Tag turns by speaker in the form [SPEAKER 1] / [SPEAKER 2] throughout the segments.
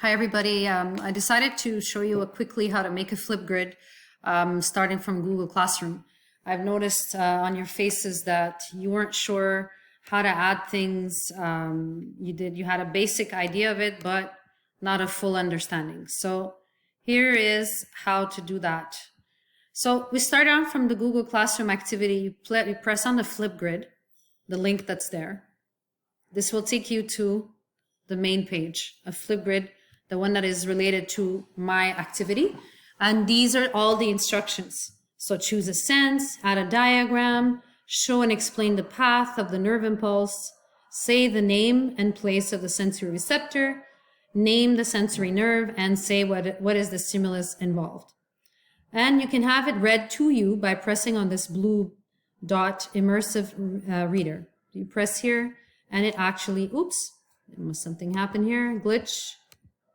[SPEAKER 1] Hi everybody, I decided to show you quickly how to make a Flipgrid starting from Google Classroom. I've noticed on your faces that you weren't sure how to add things. You had a basic idea of it, but not a full understanding. So here is how to do that. So we start out from the Google Classroom activity. You press on the Flipgrid, the link that's there. This will take you to the main page of Flipgrid, the one that is related to my activity. And these are all the instructions. So choose a sense, add a diagram, show and explain the path of the nerve impulse, say the name and place of the sensory receptor, name the sensory nerve, and say what is the stimulus involved. And you can have it read to you by pressing on this blue dot Immersive Reader. You press here and it actually, oops, there must something happen here, glitch.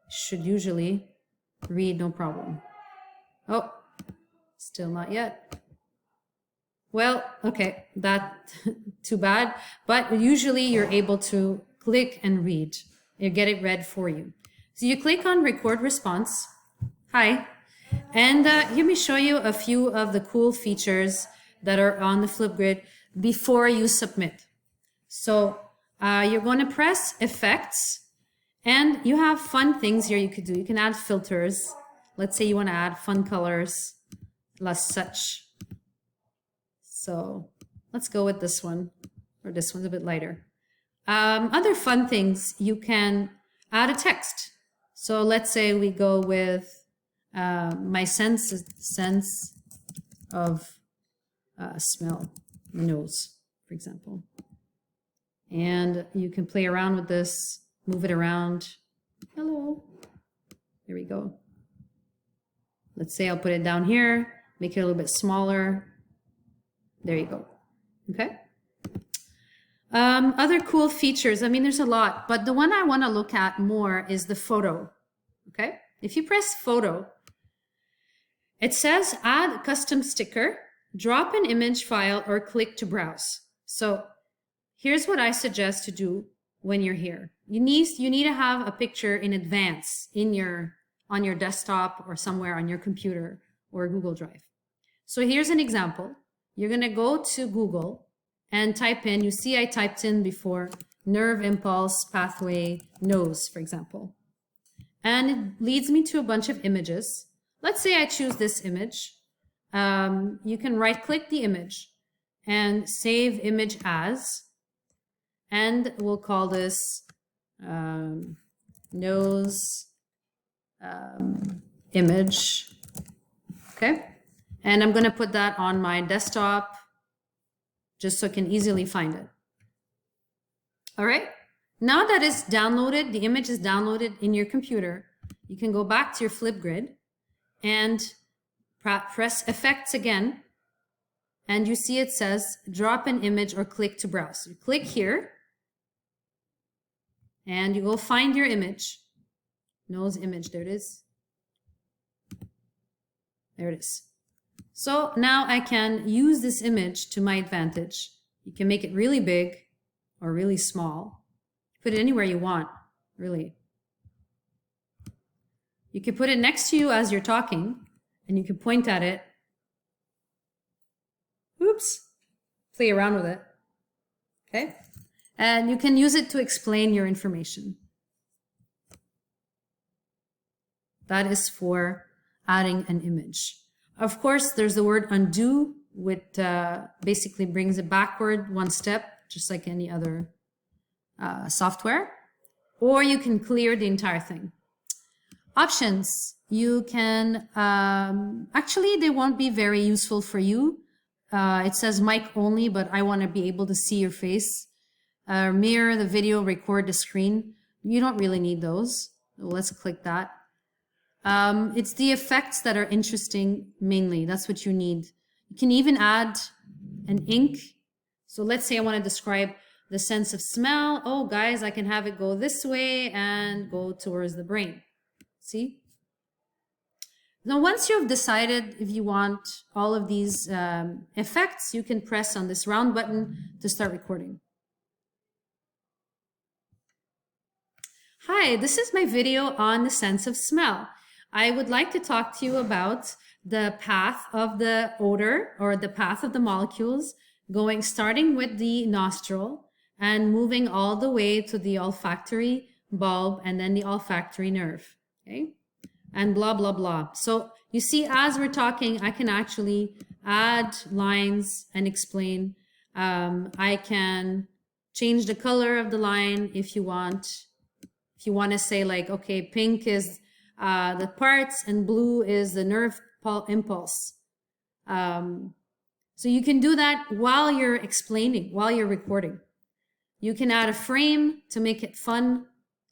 [SPEAKER 1] Should usually read no problem. Oh, still not yet. Well, okay, that too bad. But usually you're able to click and read. You get it read for you. So you click on record response. Hi. And let me show you a few of the cool features that are on the Flipgrid before you submit. So you're going to press effects. And you have fun things here you could do. You can add filters. Let's say you want to add fun colors, as such. So let's go with this one, or this one's a bit lighter. Other fun things, you can add a text. So let's say we go with my sense of smell, the nose, for example. And you can play around with this. Move it around. Hello. There we go. Let's say I'll put it down here, make it a little bit smaller. There you go. Okay. Other cool features. I mean, there's a lot, but the one I want to look at more is the photo. Okay. If you press photo, it says add a custom sticker, drop an image file, or click to browse. So here's what I suggest to do when you're here. You need to have a picture in advance on your desktop or somewhere on your computer or Google Drive. So here's an example. You're going to go to Google and type in, you see I typed in before, nerve impulse pathway nose, for example. And it leads me to a bunch of images. Let's say I choose this image. You can right click the image and save image as, and we'll call this nose image. Okay. And I'm going to put that on my desktop just so I can easily find it. All right. Now that it's downloaded, the image is downloaded in your computer, you can go back to your Flipgrid and press effects again. And you see it says drop an image or click to browse. You click here. And you go find your image, nose image, there it is. There it is. So now I can use this image to my advantage. You can make it really big or really small. Put it anywhere you want, really. You can put it next to you as you're talking, and you can point at it. Oops, play around with it, okay? And you can use it to explain your information. That is for adding an image. Of course, there's the word undo, which basically brings it backward one step, just like any other software. Or you can clear the entire thing. Options. You can, actually, they won't be very useful for you. It says mic only, but I want to be able to see your face. Mirror the video, record the screen. You don't really need those. Let's click that. It's the effects that are interesting mainly. That's what you need. You can even add an ink. So let's say I want to describe the sense of smell. Oh, guys, I can have it go this way and go towards the brain. See? Now, once you've decided if you want all of these effects, you can press on this round button to start recording. Hi, this is my video on the sense of smell. I would like to talk to you about the path of the odor or the path of the molecules starting with the nostril and moving all the way to the olfactory bulb and then the olfactory nerve, okay? And blah, blah, blah. So you see, as we're talking, I can actually add lines and explain. I can change the color of the line if you want. If you want to say like, okay, pink is the parts and blue is the nerve impulse. So you can do that while you're explaining, while you're recording. You can add a frame to make it fun,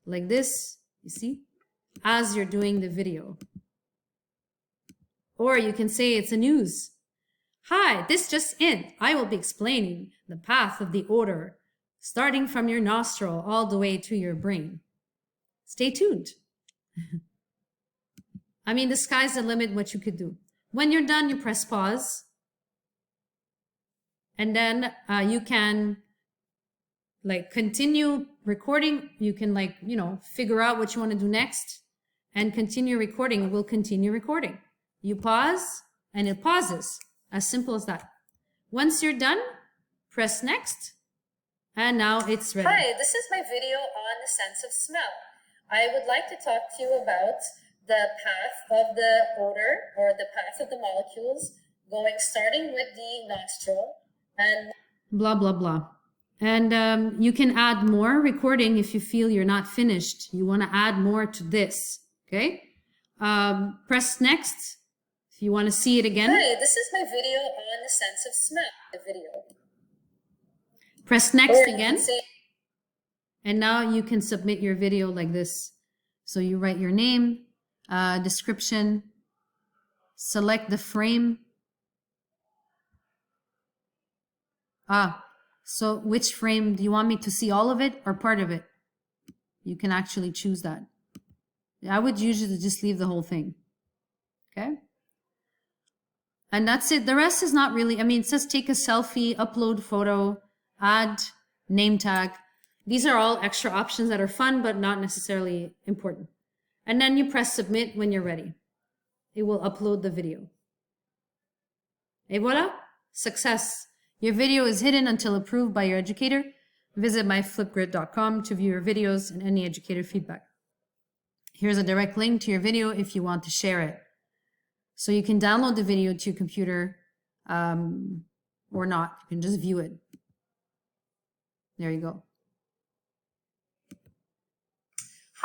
[SPEAKER 1] like this, you see, as you're doing the video. Or you can say it's a news. Hi, this just in. I will be explaining the path of the odor, starting from your nostril all the way to your brain. Stay tuned. I mean, the sky's the limit what you could do. When you're done, you press pause. And then you can like continue recording. You can like, you know, figure out what you want to do next and continue recording. It will continue recording. You pause and it pauses. As simple as that. Once you're done, press next. And now it's ready. Hi, this is my video on the sense of smell. I would like to talk to you about the path of the odor or the path of the molecules starting with the nostril and blah, blah, blah. And you can add more recording if you feel you're not finished. You want to add more to this, okay? Press next if you want to see it again. Hi, this is my video on the sense of smell. The video. Press next again. And now you can submit your video like this. So you write your name, description, select the frame. So which frame, do you want me to see all of it or part of it? You can actually choose that. I would usually just leave the whole thing. Okay. And that's it. The rest is not really, I mean, it says take a selfie, upload photo, add name tag. These are all extra options that are fun, but not necessarily important. And then you press submit when you're ready. It will upload the video. Et voila, success. Your video is hidden until approved by your educator. Visit myflipgrid.com to view your videos and any educator feedback. Here's a direct link to your video if you want to share it. So you can download the video to your computer or not. You can just view it. There you go.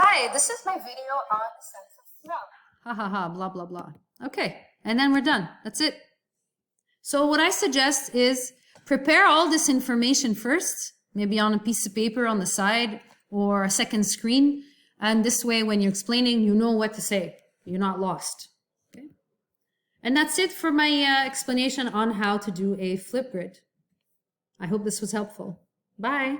[SPEAKER 1] Hi, this is my video on the sense of smell. Ha ha ha, blah, blah, blah. Okay, and then we're done. That's it. So what I suggest is prepare all this information first, maybe on a piece of paper on the side or a second screen. And this way, when you're explaining, you know what to say. You're not lost. Okay? And that's it for my explanation on how to do a Flipgrid. I hope this was helpful. Bye.